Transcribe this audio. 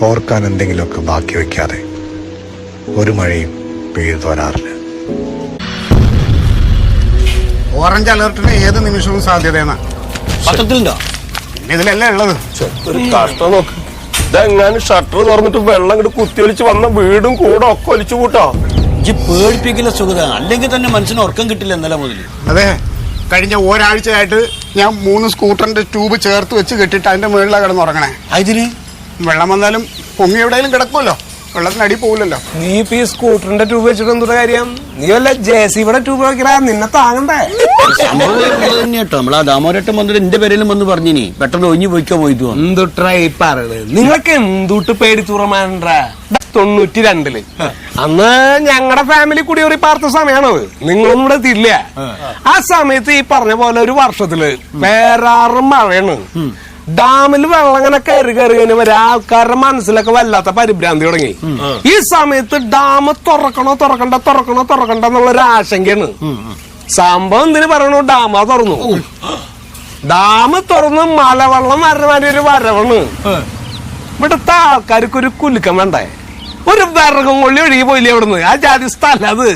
ഓർക്കാൻ എന്തെങ്കിലുമൊക്കെ ബാക്കി വെക്കാതെ ഒരു മഴയും പെയ്തു തോരാറില്ല. ഓറഞ്ച് അലർട്ടിന് ഏത് നിമിഷവും സാധ്യതയാണ്. പത്രത്തിലുണ്ടോ? ഇതിലല്ലേ ഉള്ളത്. ഒരു കഷ്ടം നോക്ക്. ഇതെങ്ങാനും ഷട്ടർ തുറന്നിട്ട് വെള്ളം ഇങ്ങോട്ട് കുത്തിയൊലിച്ച് വന്ന വീടും കൂടെ ഒക്കെ ഒലിച്ചു കൂട്ടോ. ഇജ്ജ് പേടിപ്പിക്കില്ല സുഗത, അല്ലെങ്കിൽ തന്നെ മനസ്സിന് ഉറക്കം കിട്ടില്ല ഇന്നലെ മുതൽ. അതെ, കഴിഞ്ഞ ഒരാഴ്ചയായിട്ട് ഞാൻ 3 സ്കൂട്ടറിന്റെ ട്യൂബ് ചേർത്ത് വെച്ച് കെട്ടിട്ട് അതിന്റെ മുകളിലാണ് കിടന്ന് ഉറങ്ങണേ. അതിന് വെള്ളം വന്നാലും പൊങ്ങി എവിടെയെങ്കിലും കിടക്കുമല്ലോ, വെള്ളത്തിനടി പോകില്ലല്ലോ. നീ ഇപ്പൊ ഈ സ്കൂട്ടറിന്റെ ട്യൂബ് വെച്ചിട്ട് എന്തൊരു കാര്യം? നീ വല്ല JCBയുടെ ട്യൂബ് നോക്കിയാ നിന്നെ താങ്ങണ്ടേ? സംഭവം തന്നെ കേട്ടോ. നമ്മളാ ദാമോരട്ടം വന്നിട്ട് എന്റെ പേരിലും വന്ന് പറഞ്ഞിനി പെട്ടെന്ന് ഒഞ്ഞു പോയിക്കോ പോയിട്ട് വന്നു. എന്തുട്രാ ഈ പറയണത്? നിങ്ങൾക്ക് എന്തുട്ട് പേടിത്തുറമാണ്ട? 92 അന്ന് ഞങ്ങളുടെ ഫാമിലി കുടിയേറി പാർത്ത സമയമാണത്. നിങ്ങളൊന്നും ഇവിടെ എത്തിയില്ല. ആ സമയത്ത് ഈ പറഞ്ഞ പോലെ ഒരു വർഷത്തില് വേറാറും മഴയാണ്. ഡാമിൽ വെള്ളം ഇങ്ങനെ കയറി കയറി വരെ ആൾക്കാരുടെ മനസ്സിലൊക്കെ വല്ലാത്ത പരിഭ്രാന്തി തുടങ്ങി. ഈ സമയത്ത് ഡാം തുറക്കണ്ട എന്നുള്ളൊരു ആശങ്കയാണ്. സംഭവം എന്തിനു പറയണു? ഡാം തുറന്ന് മലവെള്ളം വരമാതിരി ഒരു വരവാണ്. ഇവിടുത്തെ ആൾക്കാർക്ക് ഒരു കുലുക്കം വേണ്ടേ? ഒരു വിറകും കൊള്ളി ഒഴുകി പോയില്ലേ അവിടുന്ന്. ആ ജാതി സ്ഥലം അത്.